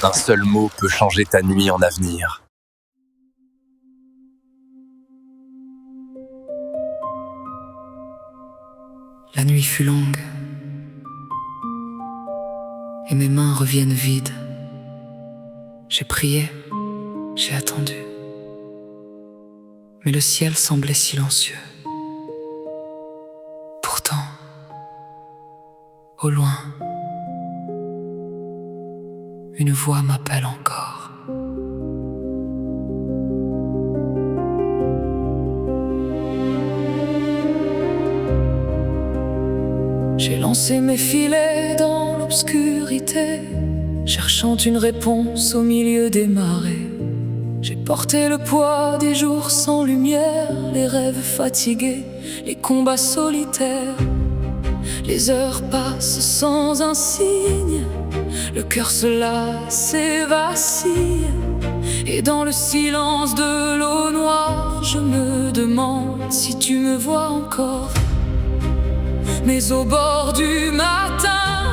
Un seul mot peut changer ta nuit en avenir. La nuit fut longue et mes mains reviennent vides. J'ai prié, j'ai attendu, mais le ciel semblait silencieux. Pourtant, au loin, une voix m'appelle encore. J'ai lancé mes filets dans l'obscurité, cherchant une réponse au milieu des marées. J'ai porté le poids des jours sans lumière, les rêves fatigués, les combats solitaires. Les heures passent sans un signe, le cœur se lasse et vacille. Et dans le silence de l'eau noire, je me demande si tu me vois encore. Mais au bord du matin,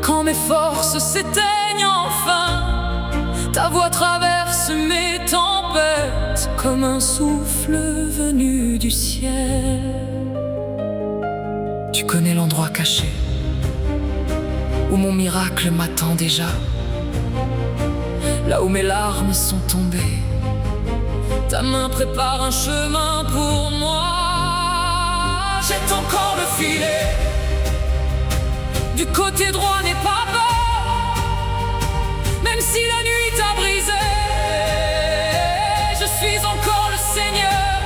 quand mes forces s'éteignent enfin, ta voix traverse mes tempêtes comme un souffle venu du ciel. Tu connais l'endroit caché où mon miracle m'attend déjà, là où mes larmes sont tombées. Ta main prépare un chemin pour moi. Jette encore le filet, du côté droit n'est pas peur, même si la nuit t'a brisé, je suis encore le Seigneur.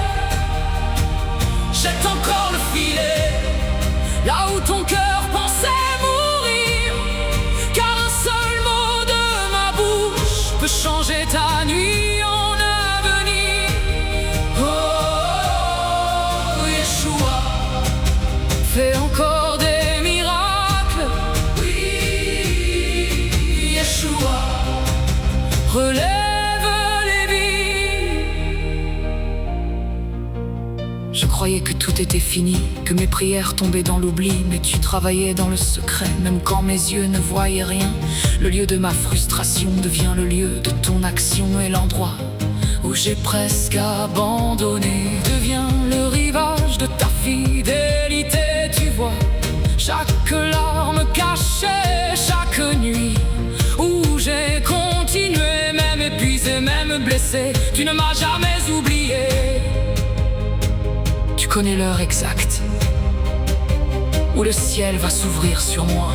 Jette encore le filet, là où ton cœur pensait mourir, car un seul mot de ma bouche peut changer ta nuit en avenir. Oh, Yeshua, fais encore des miracles. Oui, Yeshua, relève les vies. Je croyais que tout était fini, que mes prières tombaient dans l'oubli, mais tu travaillais dans le secret, même quand mes yeux ne voyaient rien. Le lieu de ma frustration devient le lieu de ton action, et l'endroit où j'ai presque abandonné devient le rivage de ta fidélité. Tu vois chaque larme cachée, chaque nuit où j'ai continué, même épuisé, même blessé, tu ne m'as jamais oublié. Tu connais l'heure exacte où le ciel va s'ouvrir sur moi.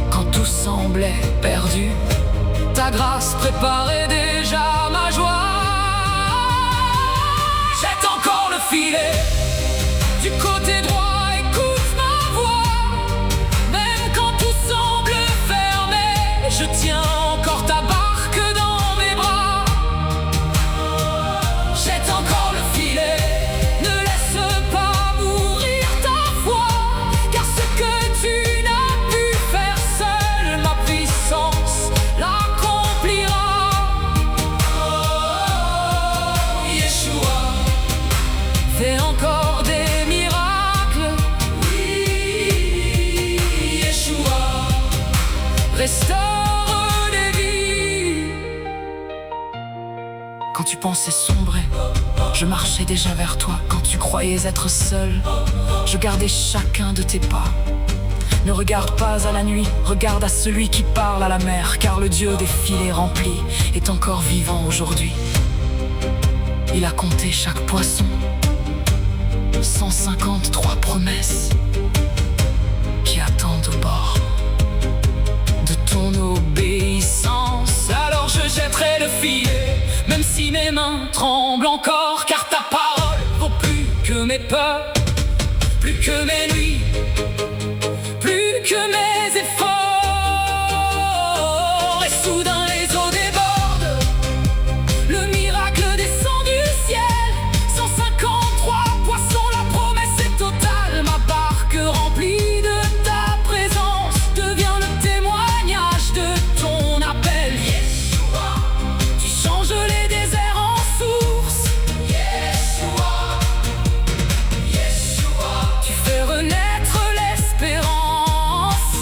Quand tout semblait perdu, ta grâce préparait déjà ma joie. Jette encore le filet, du côté droit écoute ma voix. Même quand tout semble fermé, je tiens encore ta barque dans mes bras. Jette encore le filet, ne laisse pas mourir ta foi, car ce que tu n'as pu faire seul, ma puissance l'accomplira. Oh, Yeshua, fais encore des miracles. Oui, Yeshua, restaure les vies. Quand tu pensais sombrer, je marchais déjà vers toi. Quand tu croyais être seul, je gardais chacun de tes pas. Ne regarde pas à la nuit, regarde à celui qui parle à la mer, car le Dieu des filets remplis est encore vivant aujourd'hui. Il a compté chaque poisson, 153 promesses qui attendent au bord de ton obéissance. Alors je jetterai le filet, même si mes mains tremblent encore, car ta parole vaut plus que mes peurs, plus que mes nuits, plus que mes efforts. Et soudain les eaux débordent, le miracle descend du ciel. 153 poissons, la promesse est totale. Ma barque remplie de ta présence devient le témoignage de ton appel. Yeshua, tu changes les déserts en source. Yeshua, Yeshua, tu fais renaître l'espérance.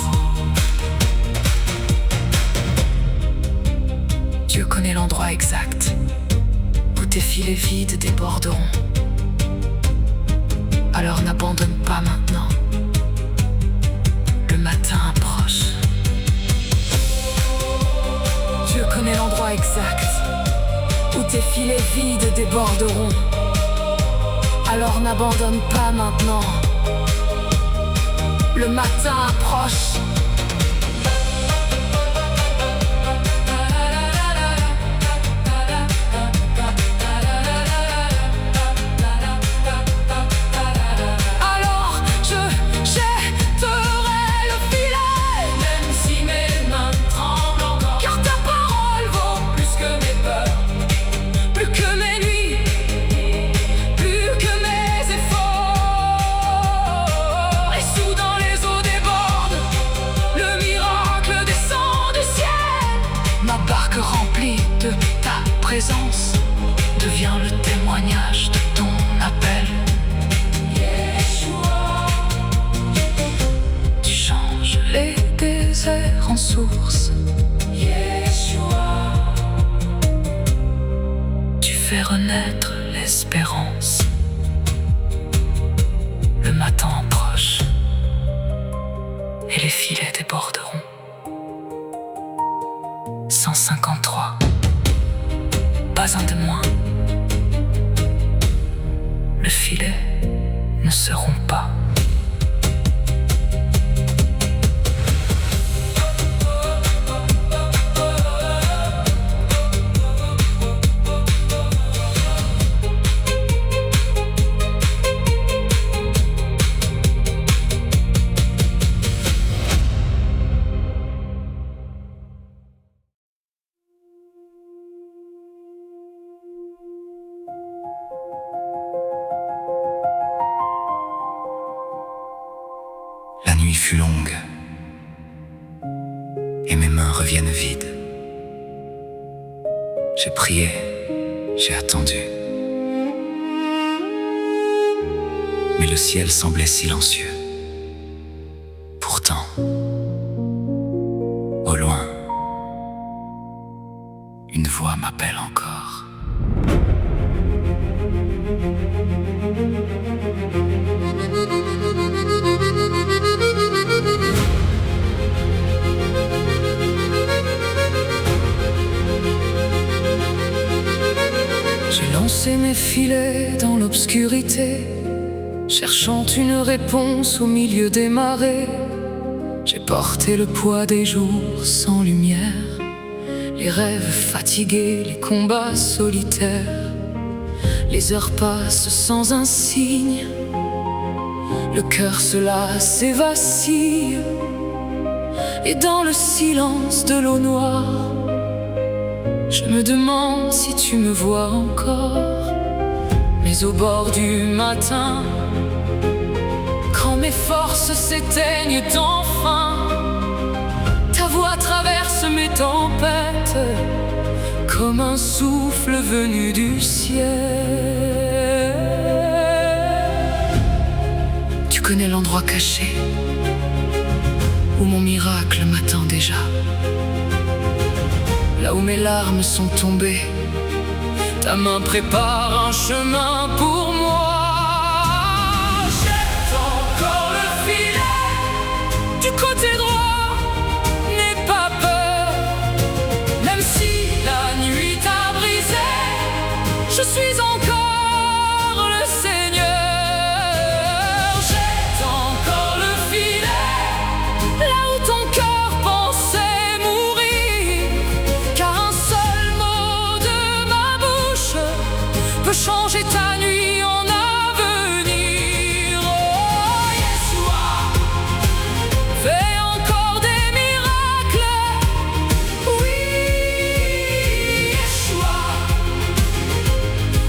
filets vides déborderont. Alors n'abandonne pas maintenant, le matin approche. Dieu connaît l'endroit exact où tes filets vides déborderont. Alors n'abandonne pas maintenant, le matin approche. De ta présence devient le témoignage de ton appel. Yeshua. Tu changes les déserts en source. Yeshua. Tu fais renaître l'espérance. Le matin approche et les filets déborderont. 153. Pas un de moins. Le filet ne se rompt pas. La nuit fut longue et mes mains reviennent vides. J'ai prié, j'ai attendu, mais le ciel semblait silencieux. Pourtant, au loin, une voix m'appelle encore. J'ai lancé mes filets dans l'obscurité, cherchant une réponse au milieu des marées. J'ai porté le poids des jours sans lumière, les rêves fatigués, les combats solitaires. Les heures passent sans un signe, le cœur se lasse et vacille. Et dans le silence de l'eau noire, je me demande si tu me vois encore. Mais au bord du matin, quand mes forces s'éteignent enfin, ta voix traverse mes tempêtes comme un souffle venu du ciel. Tu connais l'endroit caché où mon miracle m'attend déjà. Là où mes larmes sont tombées, ta main prépare un chemin pour moi. Jette encore le filet du côté droit, n'aie pas peur. Même si la nuit t'a brisé, je suis encore le Seigneur. Jette encore le filet là où ton cœur pensait mourir, car un seul mot de ma bouche peut changer ta nuit en avenir. Oh Yeshua, fais encore des miracles. Oui Yeshua,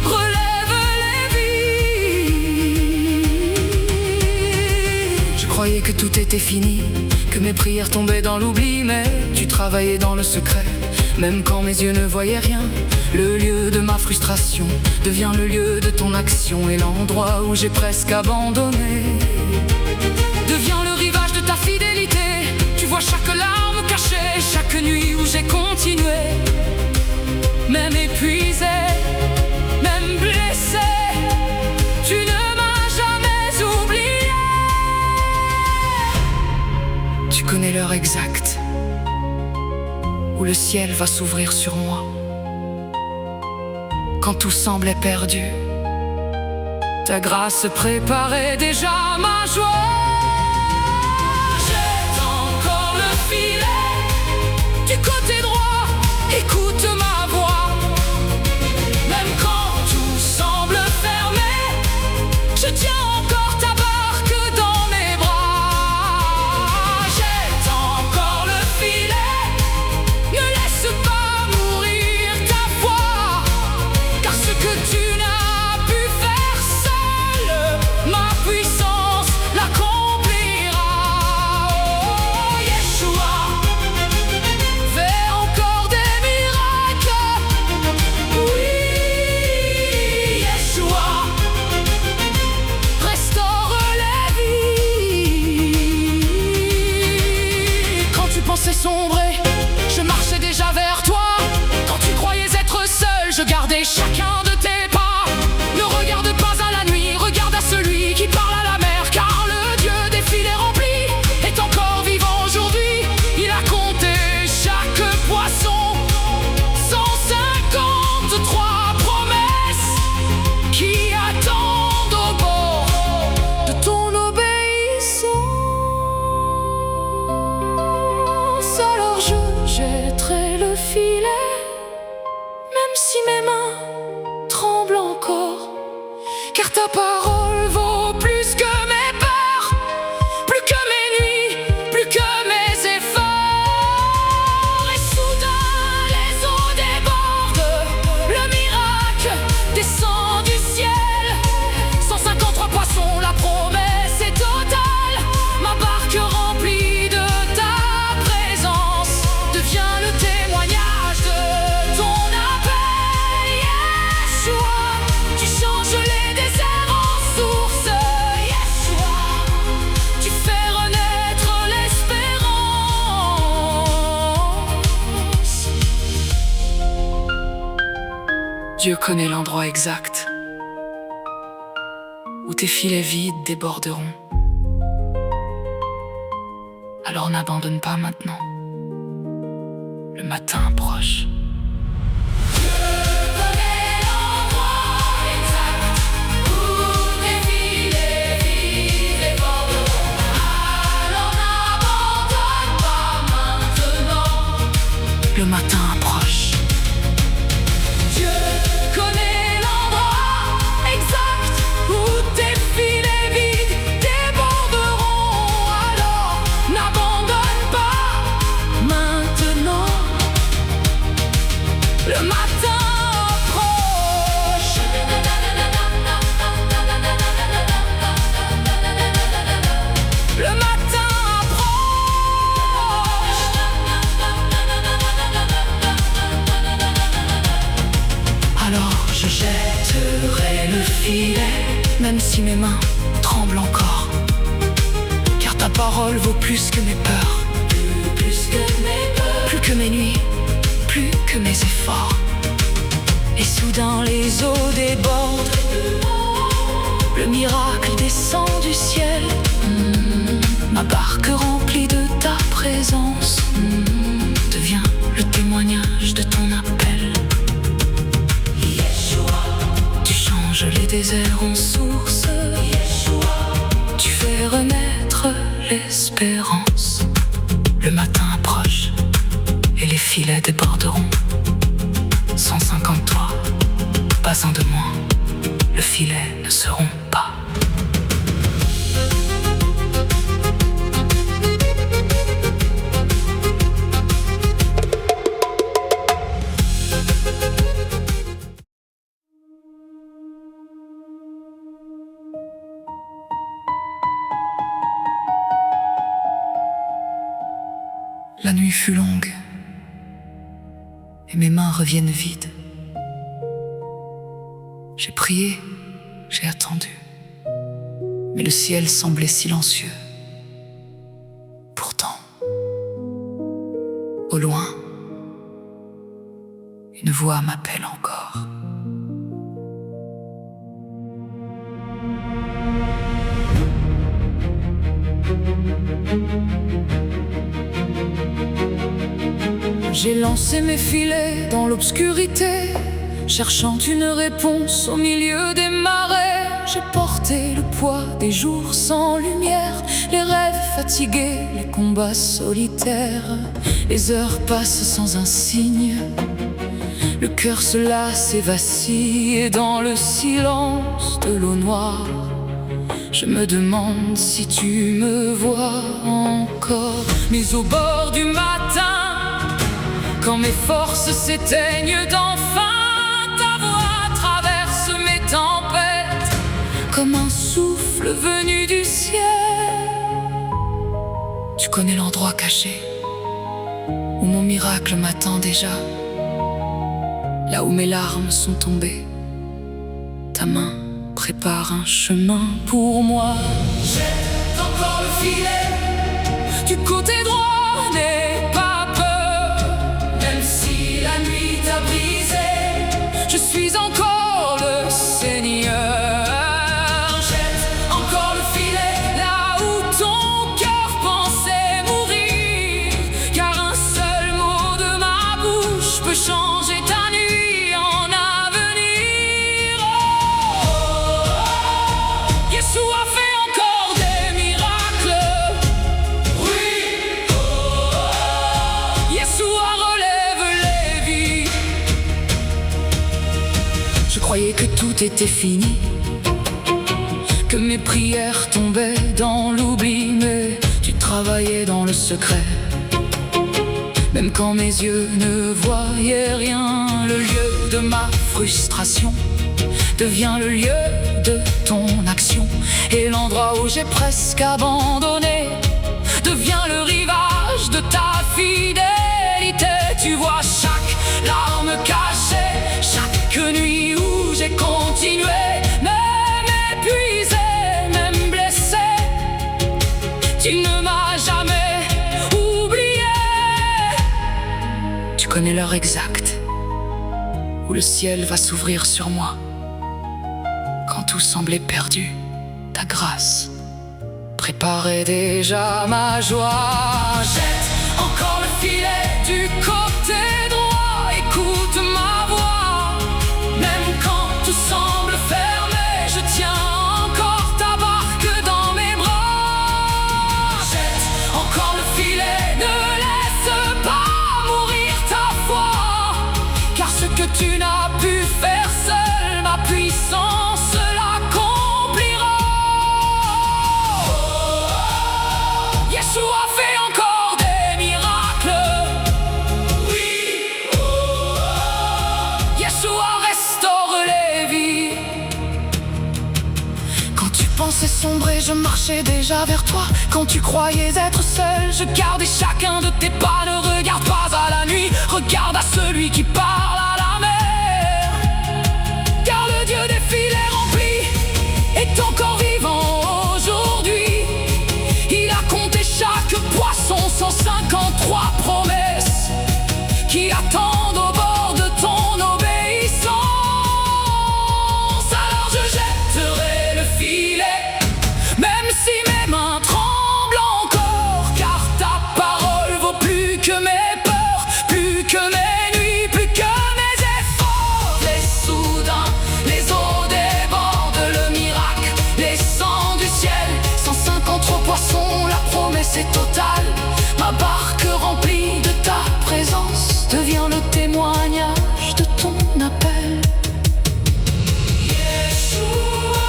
relève les vies. Je croyais que tout était fini, que mes prières tombaient dans l'oubli, mais tu travaillais dans le secret, même quand mes yeux ne voyaient rien. Le lieu de ma frustration devient le lieu de ton action, et l'endroit où j'ai presque abandonné devient le rivage de ta fidélité. Tu vois chaque larme cachée, chaque nuit où j'ai continué, même épuisé, même exact où le ciel va s'ouvrir sur moi. Quand tout semblait perdu, ta grâce préparait déjà ma joie. Jette encore le filet du côté droit, écoute ma voix. Même quand tout semble fermé, je tiens encore ta barque dans mes bras. Jette encore le filet, ne laisse pas mourir ta foi, car ce que tu n'as pu faire seul, ma puissance l'accomplira. Oh Yeshua, fais encore des miracles. Oui Yeshua, restaure les vies. Quand tu pensais sombrer, je marchais déjà vers toi. Quand tu croyais être seul, je gardais chacun de tes pas. Ne regarde pas à la nuit, regarde à celui qui parle à la mer, car le Dieu des filets remplis est encore vivant aujourd'hui. Il a compté chaque poisson, 153 promesses qui attendent au bord de ton obéissance. Alors je jetterai le filet, même si mes mains tremblent encore, car ta parole vaut plus que mes peurs, plus que mes nuits, plus que mes efforts. Et soudain les eaux débordent, le miracle descend du ciel. 153 poissons, la promesse est totale. Ma barque remplie de ta présence devient le témoignage de ton appel. Yeshua, tu changes les déserts en source. Yeshua, tu fais renaître l'espérance. Dieu connaît l'endroit exact où tes filets vides déborderont. Alors n'abandonne pas maintenant, le matin approche. Le matin approche. Dieu connaît l'endroit exact où tes filets vides déborderont. Alors n'abandonne pas maintenant, le matin approche. Le matin approche. Alors je jetterai le filet, même si mes mains tremblent encore, car ta parole vaut plus que mes peurs, plus que mes nuits, plus que mes efforts. Et soudain les eaux débordent, le miracle descend du ciel. Ma barque remplie de ta présence devient le témoignage de ton appel. Tu changes les déserts en source. Tu fais renaître l'espérance. Le matin approche et les filets déborderont. 153, pas un de moins, le filet ne se rompt pas. La nuit fut longue et mes mains reviennent vides. J'ai prié, j'ai attendu, mais le ciel semblait silencieux. Pourtant, au loin, une voix m'appelle encore. J'ai lancé mes filets dans l'obscurité, cherchant une réponse au milieu des marais. J'ai porté le poids des jours sans lumière, les rêves fatigués, les combats solitaires. Les heures passent sans un signe, le cœur se lasse et vacille, et dans le silence de l'eau noire, je me demande si tu me vois encore. Mais au bord du matin, quand mes forces s'éteignent d'enfin, ta voix traverse mes tempêtes comme un souffle venu du ciel. Tu connais l'endroit caché où mon miracle m'attend déjà, là où mes larmes sont tombées. Ta main prépare un chemin pour moi. Jette encore le filet du côté droit, n'aie pas peur, même si la nuit t'a brisé, je suis encore le Seigneur. Jette encore le filet là où ton cœur pensait mourir, car un seul mot de ma bouche peut changer ta nuit en avenir. Yeshua fait encore des miracles. Oui, Yeshua relève les vies. Je croyais que tout était fini, que mes prières tombaient dans l'oubli, mais tu travaillais dans le secret, même quand mes yeux ne voyaient rien. Le lieu de ma frustration devient le lieu de ton action, et l'endroit où j'ai presque abandonné devient le rivage de ta fidélité. Tu vois chaque larme cachée, chaque nuit où j'ai continué, même épuisé, même blessé, tu ne m'as jamais oublié. Tu connais l'heure exacte où le ciel va s'ouvrir sur moi, quand tout semblait perdu. Ta grâce préparait déjà ma joie. Jette encore le filet du côté droit, écoute ma voix, même quand tout semble fermé, je tiens encore ta barque dans mes bras. Jette encore le filet, ne laisse pas mourir ta foi, car ce que tu n'as pu faire seul, ma puissance l'accomplira. Yeshua fait encore des miracles. Oui, Yeshua restaure les vies. Quand tu pensais sombrer, je marchais déjà vers toi. Quand tu croyais être seul, je gardais chacun de tes pas. Ne regarde pas à la nuit, regarde à celui qui parle à la mer, car le Dieu des filets remplis est encore vivant aujourd'hui. Il a compté chaque poisson, 153 promesses qui attendent au bord de ton obéissance. Alors je jetterai le filet, même si mes mains tremblent encore, car ta parole vaut plus que mes peurs, plus que mes nuits, plus que mes efforts. Les soudains, les eaux débordent, le miracle descend du ciel. 153 poissons, la promesse est totale. Ma barque remplie de ta présence devient le témoignage de ton appel. Yeshua,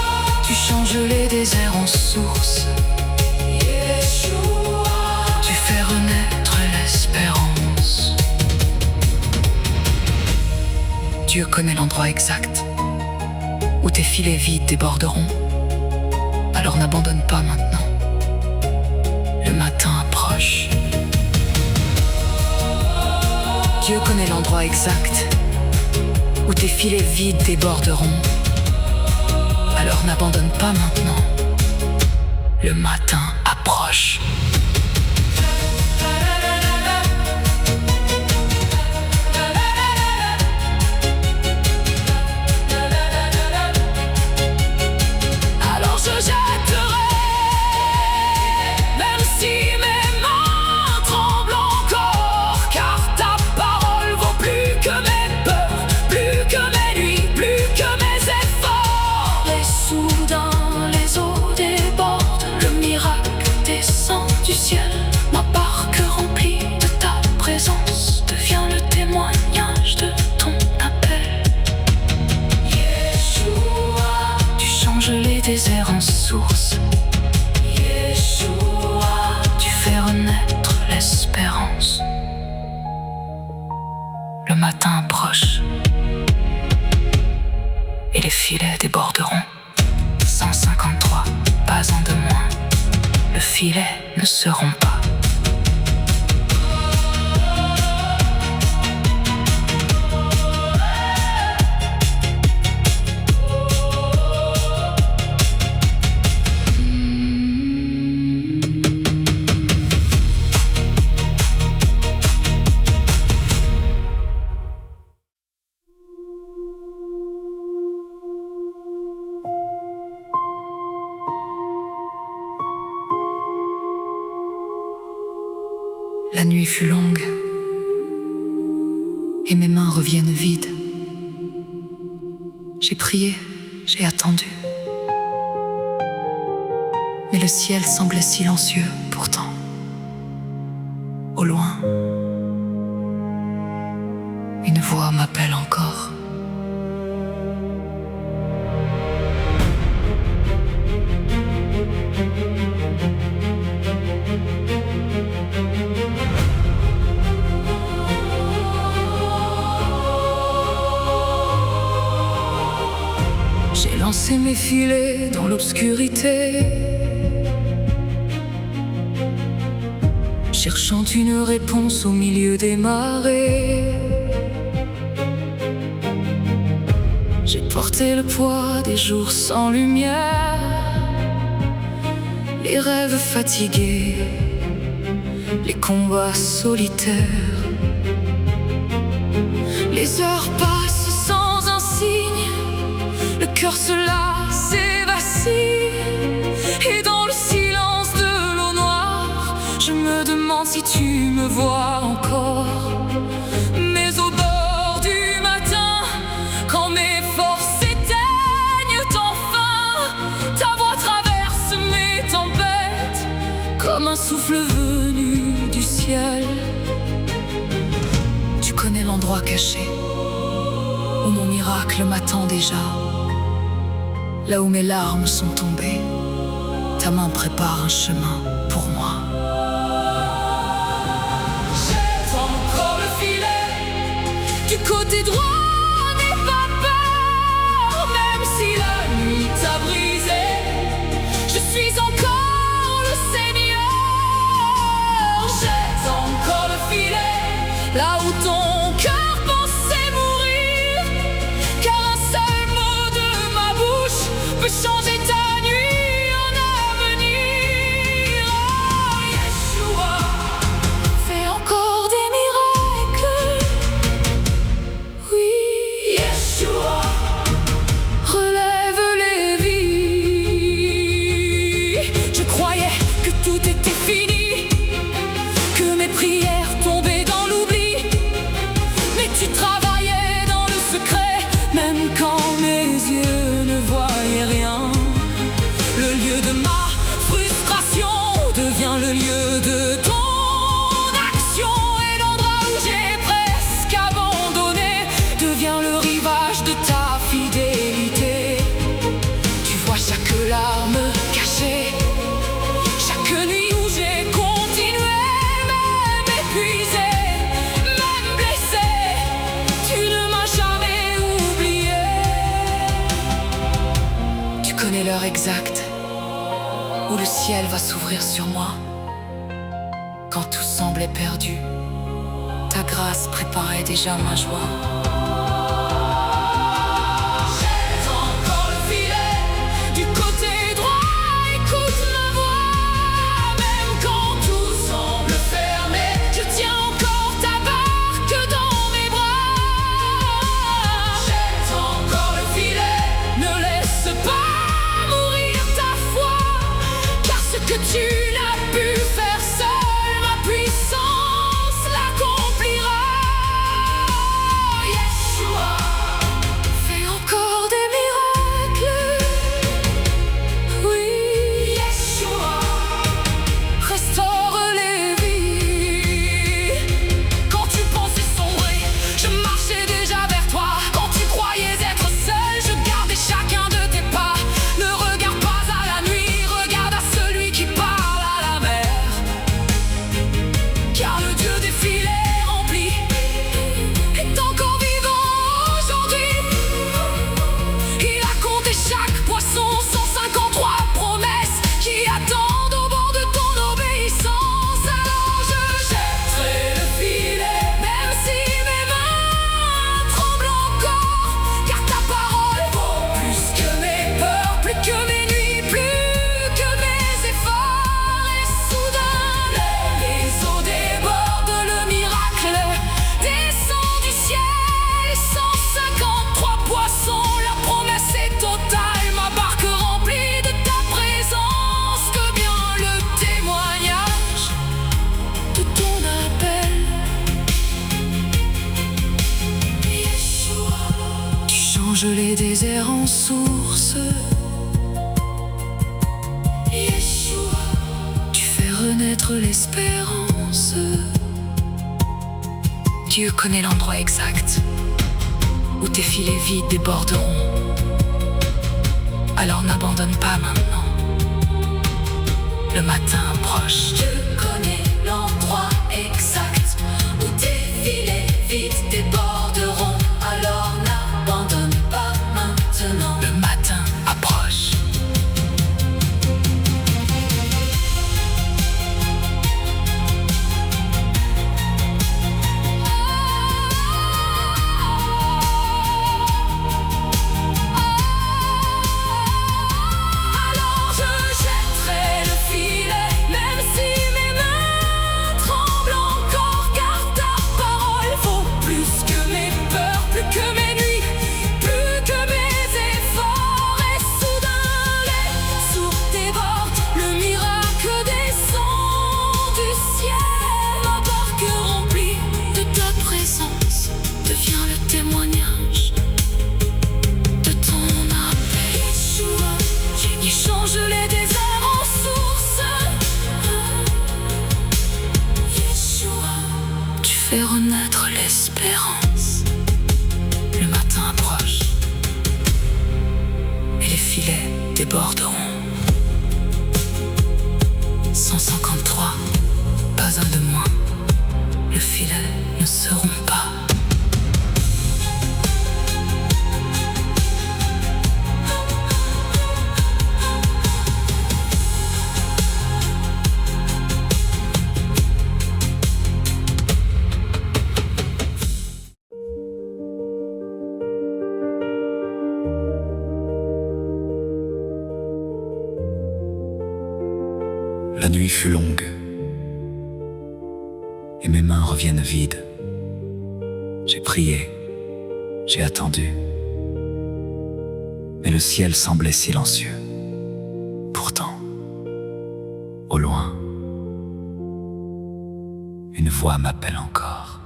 tu changes les déserts en sources. Yeshua, tu fais renaître l'espérance. Dieu connaît l'endroit exact où tes filets vides déborderont. Alors n'abandonne pas maintenant. Le matin approche. Dieu connaît l'endroit exact où tes filets vides déborderont. Alors n'abandonne pas maintenant. Le matin approche. Alors je jetterai, même si mes mains tremblent encore, car ta parole désert en source. Yeshua, tu fais renaître l'espérance. Le matin approche et les filets déborderont. 153, pas un de moins. Le filet ne se rompt pas. La nuit fut longue et mes mains reviennent vides. J'ai prié, j'ai attendu. Mais le ciel semblait silencieux pourtant. Au loin, une voix m'appelle encore. J'ai lancé mes filets dans l'obscurité, cherchant une réponse au milieu des marées. J'ai porté le poids des jours sans lumière, les rêves fatigués, les combats solitaires. Les heures passent sans un signe, le cœur se lasse et vacille. Et dans le silence de l'eau noire, je me demande si tu me vois encore. Mais au bord du matin, quand mes forces s'éteignent enfin, ta voix traverse mes tempêtes comme un souffle venu du ciel. Tu connais l'endroit caché où mon miracle m'attend déjà. Là où mes larmes sont tombées, ta main prépare un chemin pour moi. Jette encore le filet, du côté droit n'aie pas peur. Même si la nuit t'a brisé, je suis encore le Seigneur. Jette encore le filet, là où ton cœur pensait mourir, car un seul mot de ma bouche peut changer ta nuit en avenir. Oh, Yeshua, fais encore des miracles. Oui, Yeshua, relève les vies. Je croyais que tout était fini, que mes prières tombaient dans l'oubli. Mais tu travaillais dans le secret, même quand mes yeux ne voyaient rien. Le lieu de ma frustration devient le lieu de ton action. Et l'endroit où j'ai presque abandonné devient le rivage de ta fidélité. Tu vois chaque larme cachée, chaque nuit où j'ai continué, même épuisé, même blessé, tu ne m'as jamais oublié. Tu connais l'heure exacte où le ciel va s'ouvrir sur moi. Quand tout semblait perdu, ta grâce préparait déjà ma joie. Jette encore le filet, du côté droit, écoute ma voix. Même quand tout semble fermé, je tiens encore ta barque dans mes bras. Jette encore le filet, ne laisse pas mourir ta foi, car ce que tu n'as pu faire seul, ma puissance l'accomplira. Yeshua, fais encore des miracles. Oui, Yeshua, restaure les vies. Quand tu pensais sombrer, je marchais déjà vers toi. Quand tu croyais être seul, je gardais chacun de tes pas. misère en source. Yeshua, tu fais renaître l'espérance. Dieu connaît l'endroit exact où tes filets vides déborderont. Alors n'abandonne pas maintenant. Le matin approche. Dieu connaît l'endroit exact où tes filets vides déborderont. Alors n'abandonne pas maintenant. Le matin approche. Fais renaître l'espérance. Le matin approche et les filets déborderont. 153, pas un de moins. Le filet ne se rompt pas. La nuit fut longue et mes mains reviennent vides. J'ai prié, j'ai attendu, mais le ciel semblait silencieux. Pourtant, au loin, une voix m'appelle encore.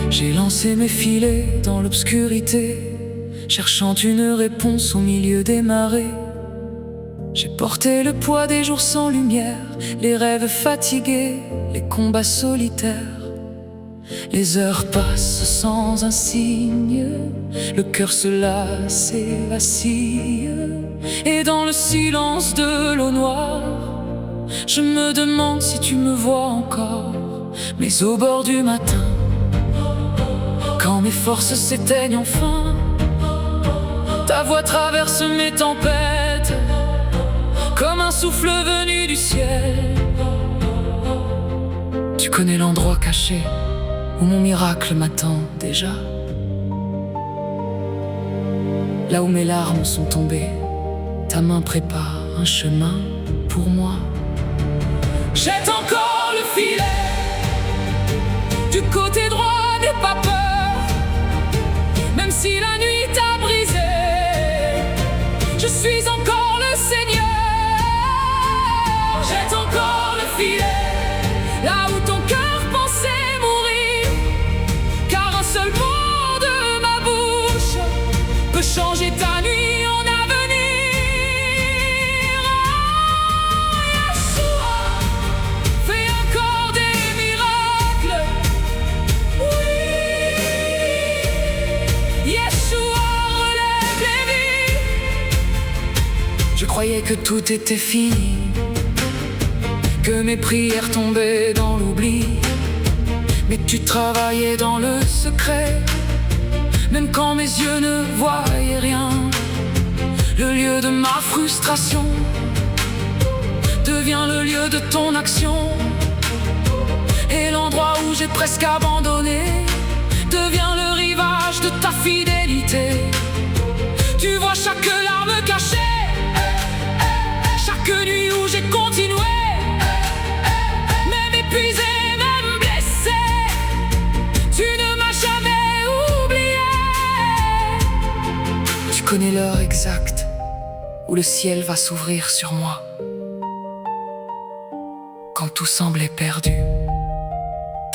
J'ai lancé mes filets dans l'obscurité, cherchant une réponse au milieu des marées. J'ai porté le poids des jours sans lumière, les rêves fatigués, les combats solitaires. Les heures passent sans un signe, le cœur se lasse et vacille. Et dans le silence de l'eau noire, je me demande si tu me vois encore. Mais au bord du matin, quand mes forces s'éteignent enfin, ta voix traverse mes tempêtes, comme un souffle venu du ciel. Tu connais l'endroit caché où mon miracle m'attend déjà. Là où mes larmes sont tombées, ta main prépare un chemin pour moi. Jette encore le filet, du côté droit n'aie pas peur. Même si la nuit t'a brisé, je suis encore le Seigneur. Jette encore le filet, là où ton cœur pensait mourir, car un seul mot de ma bouche peut changer ta nuit en avenir. Yeshua, fais encore des miracles. Oui, Yeshua, relève les vies. Je croyais que tout était fini, que mes prières tombaient dans l'oubli. Mais tu travaillais dans le secret, même quand mes yeux ne voyaient rien. Le lieu de ma frustration devient le lieu de ton action. Et l'endroit où j'ai presque abandonné devient le rivage de ta fidélité. Tu vois chaque larme cachée, chaque nuit où j'ai continué, même épuisé, même blessé, tu ne m'as jamais oublié. Tu connais l'heure exacte où le ciel va s'ouvrir sur moi. Quand tout semblait perdu,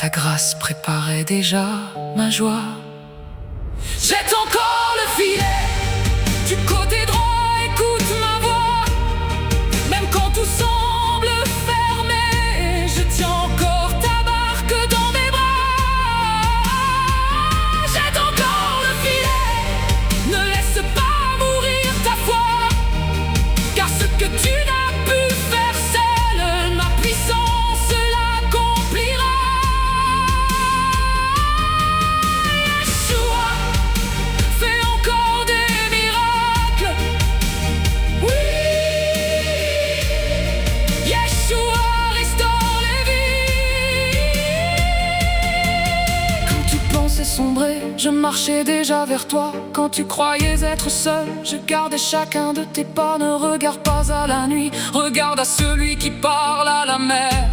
ta grâce préparait déjà ma joie. Jette encore le filet du côté droit, écoute ma voix. Même quand tout semble fermé, je tiens encore ta barque dans mes bras. Jette encore le filet, ne laisse pas mourir ta foi, car ce que tu n'as pu faire seul, ma puissance l'accomplira. Yeshua fait encore des miracles. Oui, Yeshua restaure les vies. Quand tu pensais sombrer, je marchais déjà vers toi. Quand tu croyais être seul, je gardais chacun de tes pas. Ne regarde pas à la nuit, regarde à celui qui parle à la mer.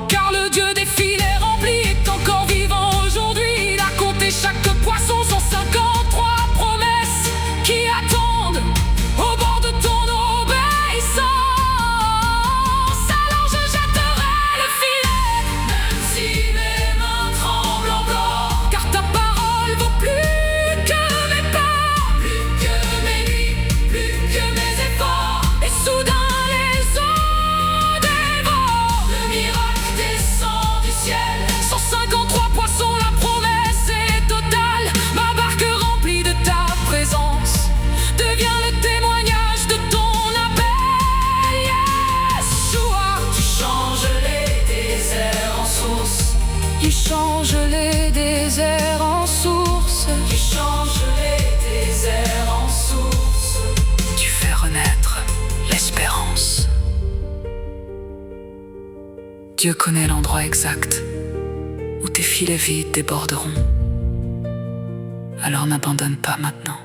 Car le Dieu des filets remplis est encore vivant aujourd'hui. Il a compté chaque poisson, 153 promesses qui attendent au bord de ton obéissance. Alors je jetterai le filet, même si mes mains tremblent encore. Car ta parole vaut plus que mes pas, plus que mes nuits, plus que mes efforts. Et soudain les eaux dévorent, le miracle descend du ciel. 153 poissons, la promesse est totale. Ma barque remplie de ta présence devient le témoignage de ton appel. Yeshua, tu changes les déserts en source. Tu changes les déserts en source. Tu changes les déserts en source. Tu fais renaître l'espérance. Dieu connaît l'endroit exact où tes filets vides déborderont. Alors n'abandonne pas maintenant.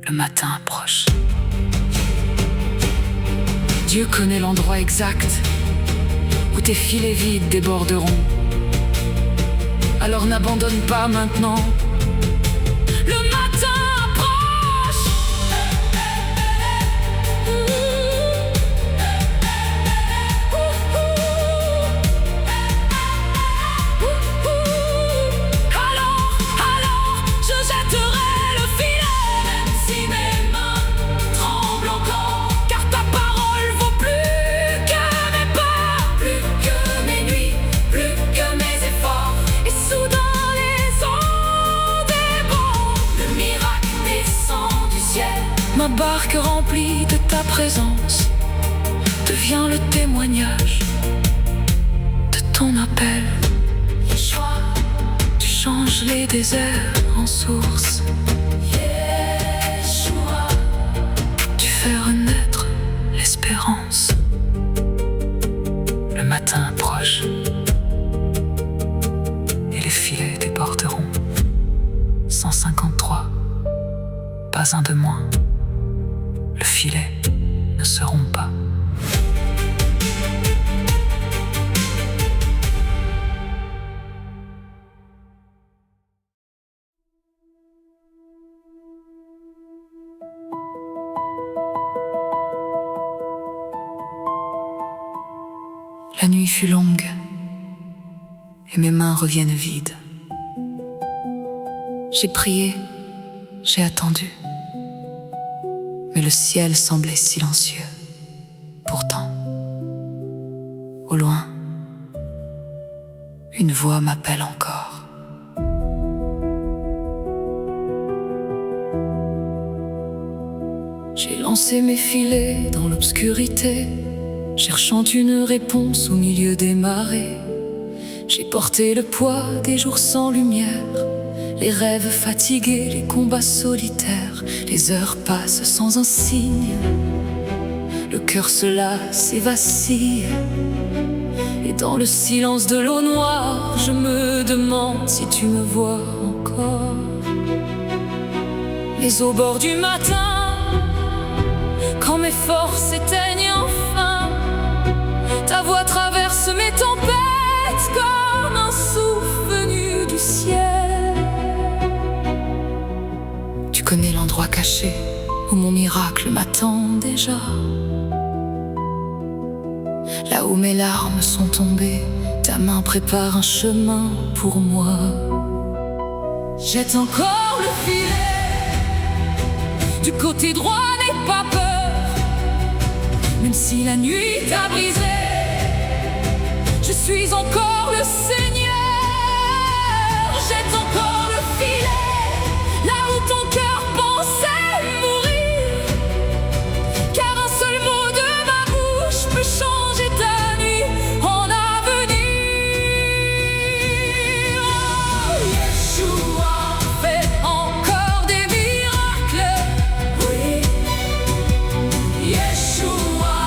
Le matin approche. Dieu connaît l'endroit exact où tes filets vides déborderont. Alors n'abandonne pas maintenant. Le matin approche. Alors, je jetterai le filet, même si mes mains tremblent encore. Car ta parole vaut plus que mes pas, plus que mes nuits, plus que mes efforts. Et soudain les eaux débordent, le miracle descend du ciel. Ma barque remplie de ta présence devient le témoignage de ton appel. Yeshua, tu changes les déserts en source. Yeshua, tu fais renaître l'espérance. Le matin approche et les filets déborderont. 153, pas un de moins. Le filet ne se rompt pas. La nuit fut longue et mes mains reviennent vides. J'ai prié, j'ai attendu, mais le ciel semblait silencieux. Pourtant, au loin, une voix m'appelle encore. J'ai lancé mes filets dans l'obscurité, cherchant une réponse au milieu des marées. J'ai porté le poids des jours sans lumière, les rêves fatigués, les combats solitaires. Les heures passent sans un signe, le cœur se lasse et vacille. Et dans le silence de l'eau noire, je me demande si tu me vois encore. Mais au bord du matin, quand mes forces s'éteignent enfin, ta voix traverse mes tempêtes comme un souffle venu du ciel. Tu connais l'endroit caché où mon miracle m'attend déjà. Là où mes larmes sont tombées, ta main prépare un chemin pour moi. Jette encore le filet, du côté droit n'aie pas peur. Même si la nuit t'a brisé, je suis encore le Seigneur. Jette encore le filet, là où ton cœur pensait mourir. Car un seul mot de ma bouche peut changer ta nuit en avenir. Oh, Yeshua fait encore des miracles. Oui, Yeshua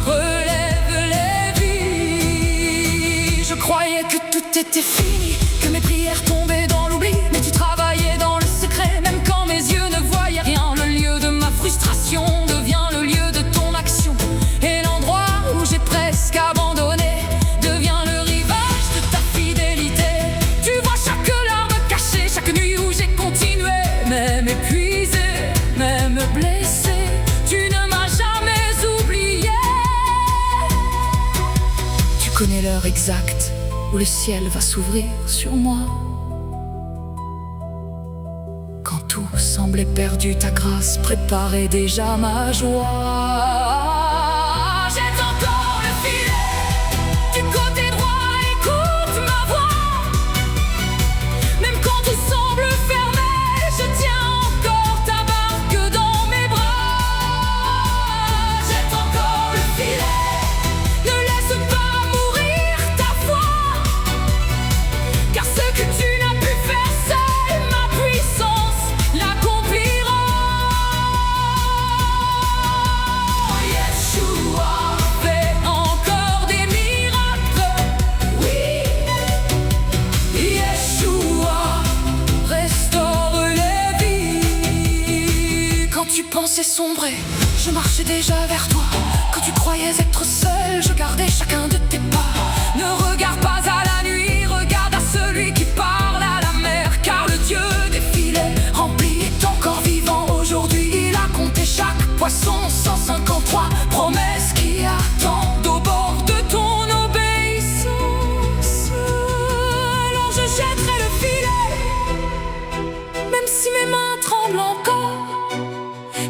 relève les vies. Je croyais que tout était fini, que mes prières tombaient dans l'oubli. Mais tu travaillais dans le secret, même quand mes yeux ne voyaient rien. Le lieu de ma frustration devient le lieu de ton action. Et l'endroit où j'ai presque abandonné devient le rivage de ta fidélité. Tu vois chaque larme cachée, chaque nuit où j'ai continué, même épuisé, même blessé. Tu ne m'as jamais oublié. Tu connais l'heure exacte où le ciel va s'ouvrir sur moi. Quand tout semblait perdu, ta grâce préparait déjà ma joie. Jette encore le filet, du côté droit écoute ma voix. Même quand tout semble fermé, je tiens encore ta barque dans mes bras. Jette encore le filet, ne laisse pas mourir ta foi. Car ce que tu n'as pu faire seul, ma puissance l'accomplira. Yeshua fait encore des miracles. Oui, Yeshua restaure les vies. Quand tu pensais sombrer, je marchais déjà vers toi. Quand tu croyais être seul, je gardais chacun de tes pas. Ne regarde pas à la nuit, regarde à celui qui parle à la mer. Car le Dieu des filets remplis est encore vivant aujourd'hui. Il a compté chaque poisson, 153 promesses qui attendent au bord de ton obéissance. Alors je jetterai le filet, même si mes mains tremblent encore.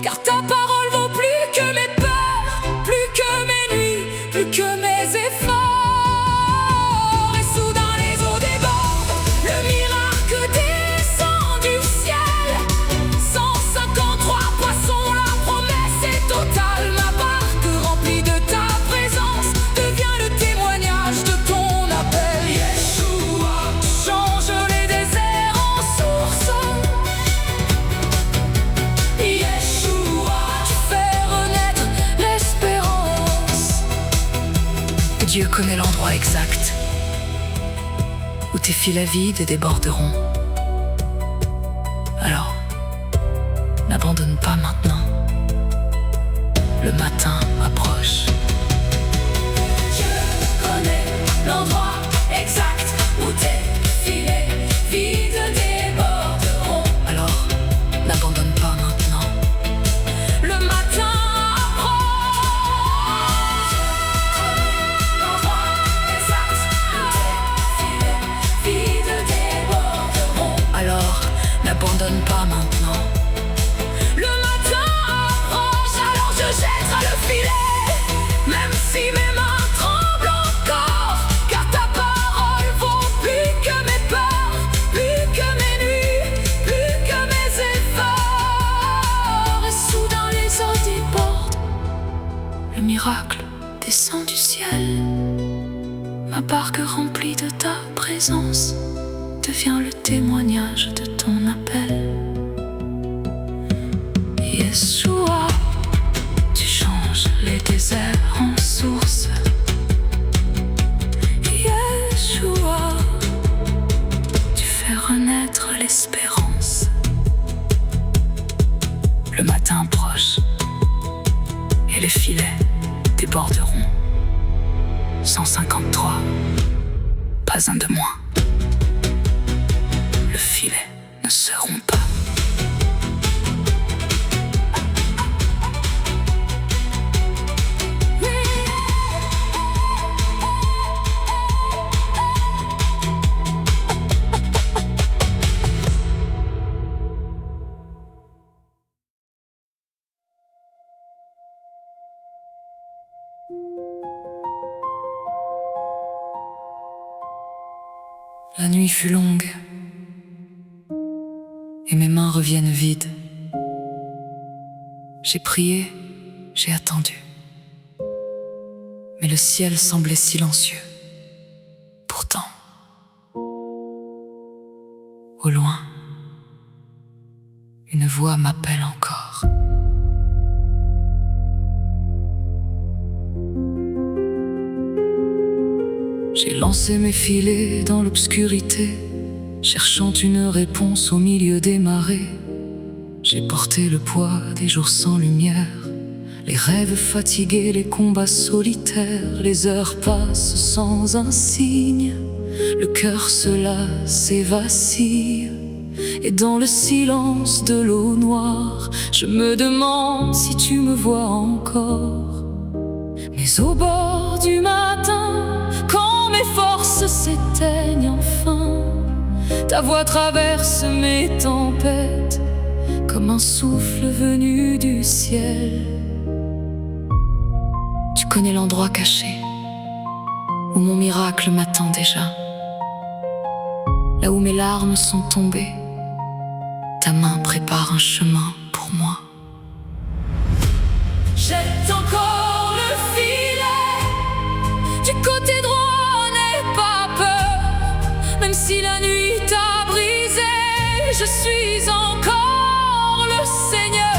Car ta parole vaut plus que mes peurs, plus que mes nuits, plus que mes efforts. Et soudain les eaux débordent, le miracle descend du ciel. 153 poissons, la promesse est totale. Ma barque remplie de ta présence devient le témoignage de ton appel. Yeshua change les déserts en sources. Yeshua, tu fais renaître l'espérance. Dieu connaît l'endroit exact où tes filets vides déborderont. Alors, n'abandonne pas maintenant. Le matin approche. Dieu connaît l'endroit exact où tes filets vides déborderont. Alors, n'abandonne pas maintenant. Le matin approche. L'endroit exact où tes filets vides déborderont. Alors, n'abandonne pas maintenant. Le matin approche, alors je jetterai le filet, même si mes mains tremblent encore. Car ta parole vaut plus que mes peurs, plus que mes nuits, plus que mes efforts. Et soudain les eaux débordent, le miracle descend du ciel. Ma barque remplie de ta présence devient le témoignage de ton appel. Yeshua, tu changes les déserts en sources. Yeshua, tu fais renaître l'espérance. Le matin proche, et les filets déborderont. 153, pas un de moins. Le filet ne se rompt pas. La nuit fut longue et mes mains reviennent vides. J'ai prié, j'ai attendu, mais le ciel semblait silencieux. Pourtant, au loin, une voix m'appelle encore. J'ai lancé mes filets dans l'obscurité, cherchant une réponse au milieu des marées. J'ai porté le poids des jours sans lumière, les rêves fatigués, les combats solitaires. Les heures passent sans un signe, le cœur se lasse et vacille. Et dans le silence de l'eau noire, je me demande si tu me vois encore. Mais au bord du matin, quand mes forces s'éteignent enfin, ta voix traverse mes tempêtes comme un souffle venu du ciel. Tu connais l'endroit caché où mon miracle m'attend déjà, là où mes larmes sont tombées. Ta main prépare un chemin pour moi. Jette encore le filet, du côté droit n'aie pas peur. Même si la nuit t'a brisé, je suis encore le Seigneur.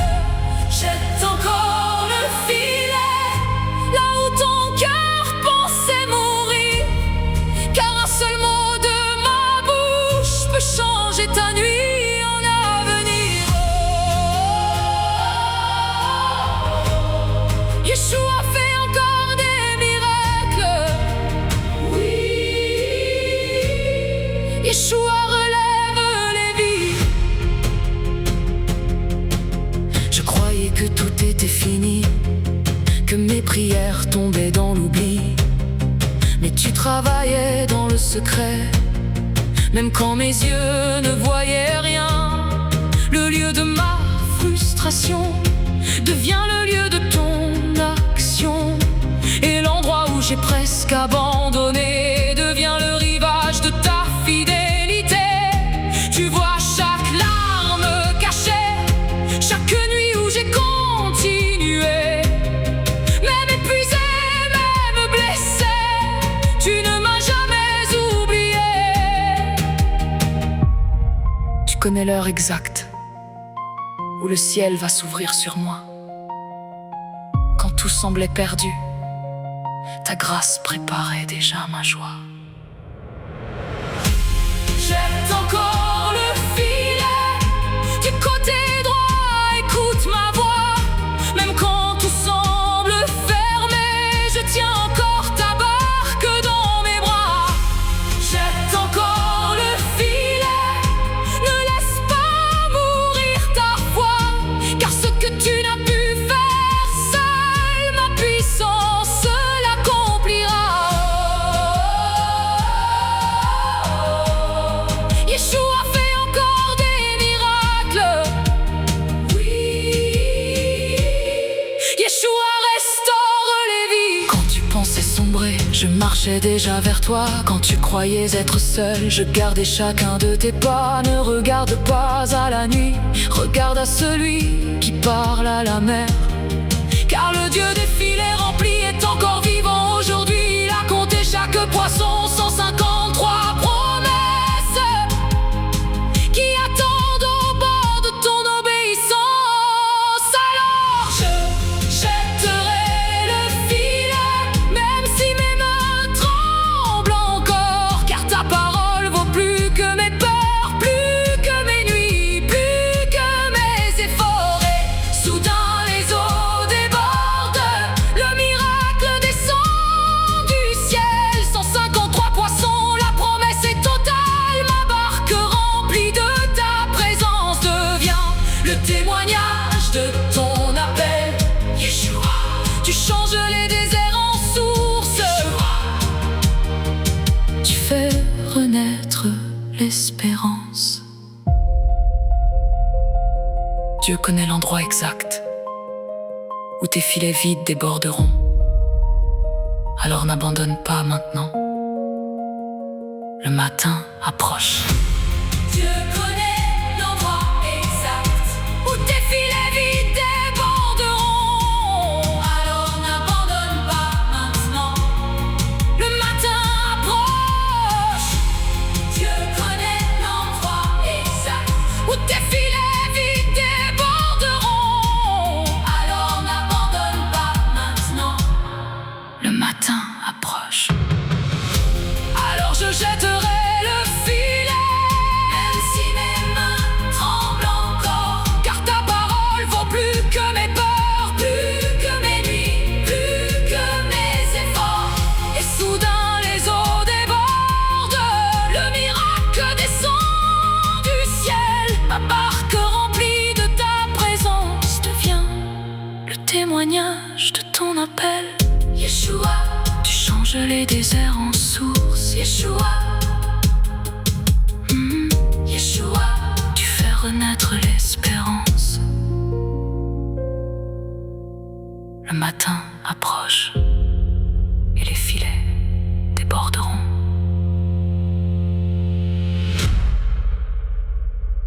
Jette encore le filet, là où ton cœur pensait mourir, car un seul mot de ma bouche peut changer ta nuit. Yeshua fait encore des miracles. Oui, Yeshua relève les vies. Je croyais que tout était fini, que mes prières tombaient dans l'oubli. Mais tu travaillais dans le secret, même quand mes yeux ne voyaient rien. Le lieu de ma frustration devient le lieu de ton action, et l'endroit où j'ai presque abandonné devient le rivage de ta fidélité. Tu vois chaque larme cachée, chaque nuit où j'ai continué, même épuisé, même blessé, tu ne m'as jamais oublié. Tu connais l'heure exacte où le ciel va s'ouvrir sur moi. Quand tout semblait perdu, ta grâce préparait déjà ma joie. Jette encore le filet, du côté droit écoute ma voix. Même quand tout semble fermé, je tiens encore ta barque dans mes bras. Jette encore le filet, ne laisse pas mourir ta foi, car ce que tu n'as pu faire seul, ma puissance l'accomplira. Yeshua fait encore des miracles. Oui, Yeshua restaure les vies. Quand tu pensais sombrer, je marchais déjà vers toi. Quand tu croyais être seul, je gardais chacun de tes pas. Ne regarde pas à la nuit, regarde à celui qui parle à la mer. Car le Dieu des filets remplis est encore vivant aujourd'hui. Il a compté chaque poisson, 153 promesses qui attendent au bord de ton obéissance. Alors je jetterai le filet, même si mes mains tremblent encore, car ta parole vaut plus que mes peurs, plus que mes nuits, plus que mes efforts. Et soudain les eaux débordent, le miracle descend du ciel. 153 poissons, la promesse est totale. Ma barque remplie de ta présence devient le témoignage de ton appel. Yeshua, tu changes les déserts en sources. Tu fais renaître l'espérance. Dieu connaît l'endroit exact où tes filets vides déborderont, Alors n'abandonne pas maintenant. Le matin approche. Dieu connaît l'endroit exact où tes filets vides déborderont. Alors n'abandonne pas maintenant. Le matin approche. Dieu connaît l'endroit exact où tes filets vides déborderont. Alors n'abandonne pas maintenant. Le matin approche. Alors je jetterai le filet, même si mes mains tremblent encore. Car ta parole vaut plus que mes peurs, plus que mes nuits, plus que mes efforts. Et soudain les eaux débordent, le miracle descend du ciel. Ma barque remplie de ta présence devient Le témoignage de ton appel. Yeshua, Tu changes les déserts en sources. Yeshua, Yeshua. Tu fais renaître l'espérance. Le matin approche et les filets déborderont.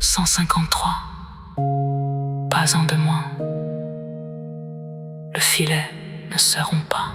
153. Pas un de moins. Le filet ne se rompt pas.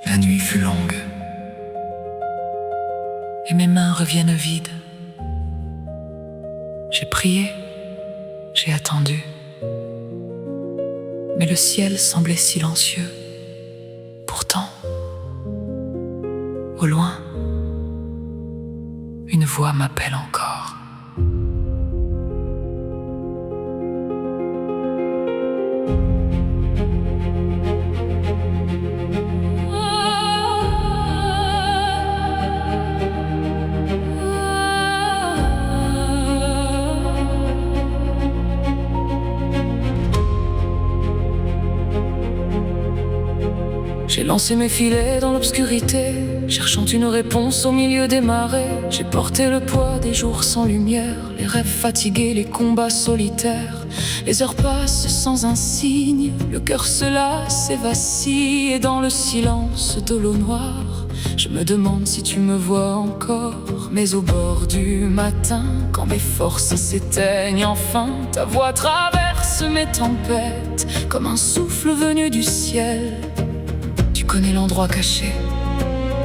La nuit fut longue. Et mes mains reviennent vides. J'ai prié, j'ai attendu. Mais le ciel semblait silencieux. Pourtant, au loin, une voix m'appelle encore. J'ai lancé mes filets dans l'obscurité, cherchant une réponse au milieu des marées. J'ai porté le poids des jours sans lumière, les rêves fatigués, les combats solitaires. Les heures passent sans un signe, le cœur se lasse et vacille. Et dans le silence de l'eau noire, je me demande si tu me vois encore. Mais au bord du matin, quand mes forces s'éteignent enfin, ta voix traverse mes tempêtes comme un souffle venu du ciel. Tu connais l'endroit caché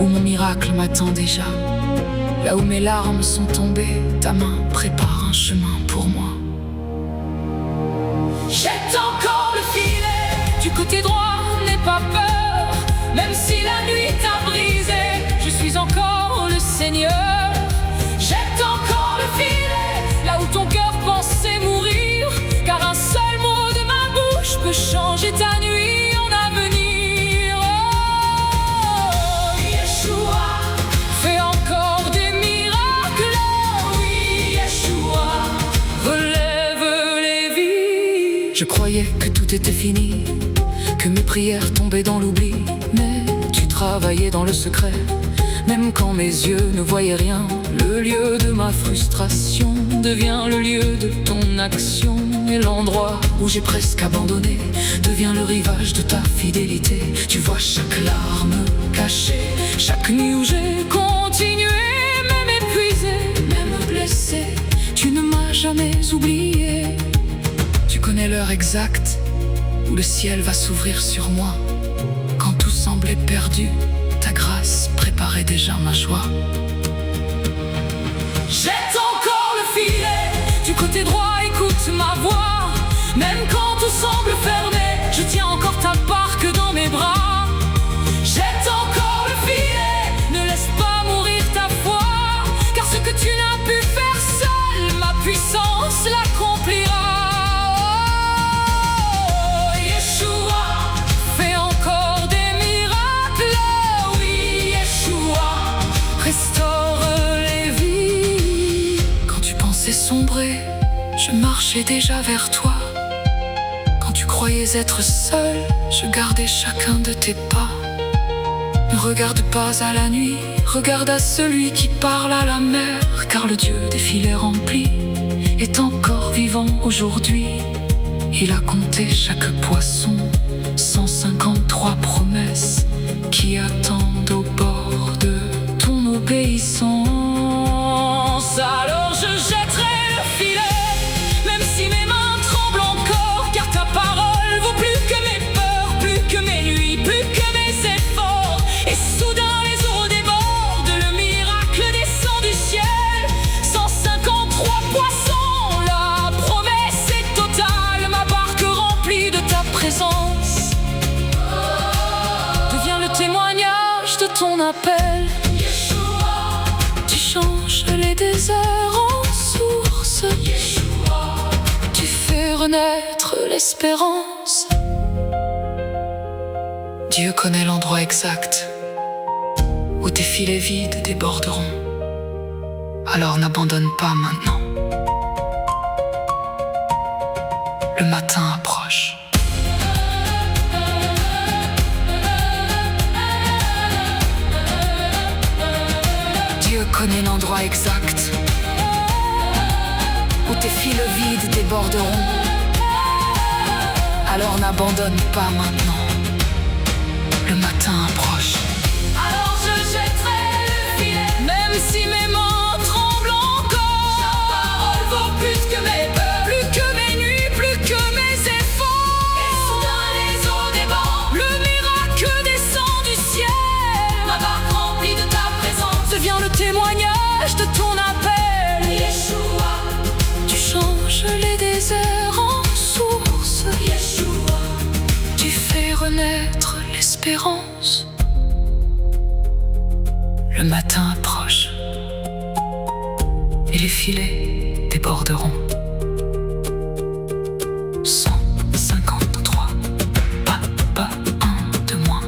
où mon miracle m'attend déjà. Là où mes larmes sont tombées, ta main prépare un chemin pour moi. Jette encore le filet. Du côté droit, n'aie pas peur. Même si la nuit t'a brisé, Je suis encore le Seigneur. jette encore le filet. Là où ton cœur pensait mourir, car un seul mot de ma bouche peut changer ta nuit en avenir. Oh, Yeshua, Fais encore des miracles, oui, Yeshua. relève les vies. Je croyais que tout était fini, que mes prières tombaient dans l'oubli. Mais tu travaillais dans le secret, même quand mes yeux ne voyaient rien. Le lieu de ma frustration devient le lieu de ton action. Et l'endroit où j'ai presque abandonné devient le rivage de ta fidélité. Tu vois chaque larme cachée, chaque nuit où j'ai continué, même épuisé, même blessé. Tu ne m'as jamais oublié. Tu connais l'heure exacte où le ciel va s'ouvrir sur moi. Quand tout semblait perdu, ta grâce préparait déjà ma joie. Jette encore le filet. Du côté droit, écoute ma voix. Même quand tout semble fermé, Je tiens encore ta barque dans mes bras. jette encore le filet. Ne laisse pas mourir ta foi, car ce que tu n'as marchais déjà vers toi. Quand tu croyais être seul, je gardais chacun de tes pas. Ne regarde pas à la nuit, regarde à celui qui parle à la mer, car le Dieu des filets remplis est encore vivant aujourd'hui. Il a compté chaque poisson, 153 promesses qui attendent au bord de ton obéissance. Alors je jetterai le filet, même si mes mains tremblent encore, car ta parole vaut plus que mes peurs, plus que mes nuits, plus que mes efforts. Et soudain les eaux débordent, le miracle descend du ciel. 153 poissons, la promesse est totale, ma barque remplie de ta présence devient le témoignage de ton appel. Tu changes les déserts en source, tu fais renaître l'espérance. Dieu connaît l'endroit exact où tes filets vides déborderont. Alors n'abandonne pas maintenant. Le matin approche. Dieu connaît l'endroit exact où tes filets vides déborderont. Alors n'abandonne pas maintenant. Le matin approche. Alors je jetterai le filet, même si mes mains tremblent encore. Ta parole vaut plus que mes peurs, plus que mes nuits, plus que mes efforts. Et soudain les eaux débordent, le miracle descend du ciel. Ma barque remplie de ta présence devient le témoignage de ton appel. Yeshua, tu changes les déserts en source. Yeshua, tu fais renaître l'espérance. Le matin approche et les filets déborderont. 153, pas un de moins.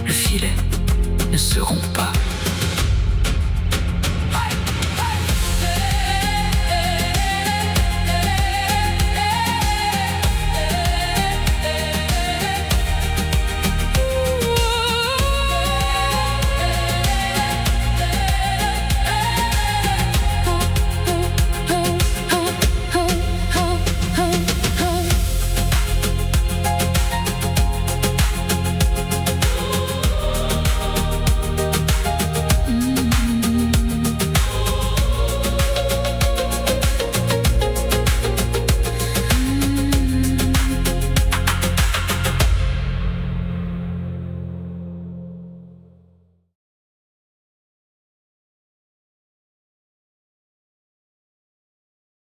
Le filet ne seront pas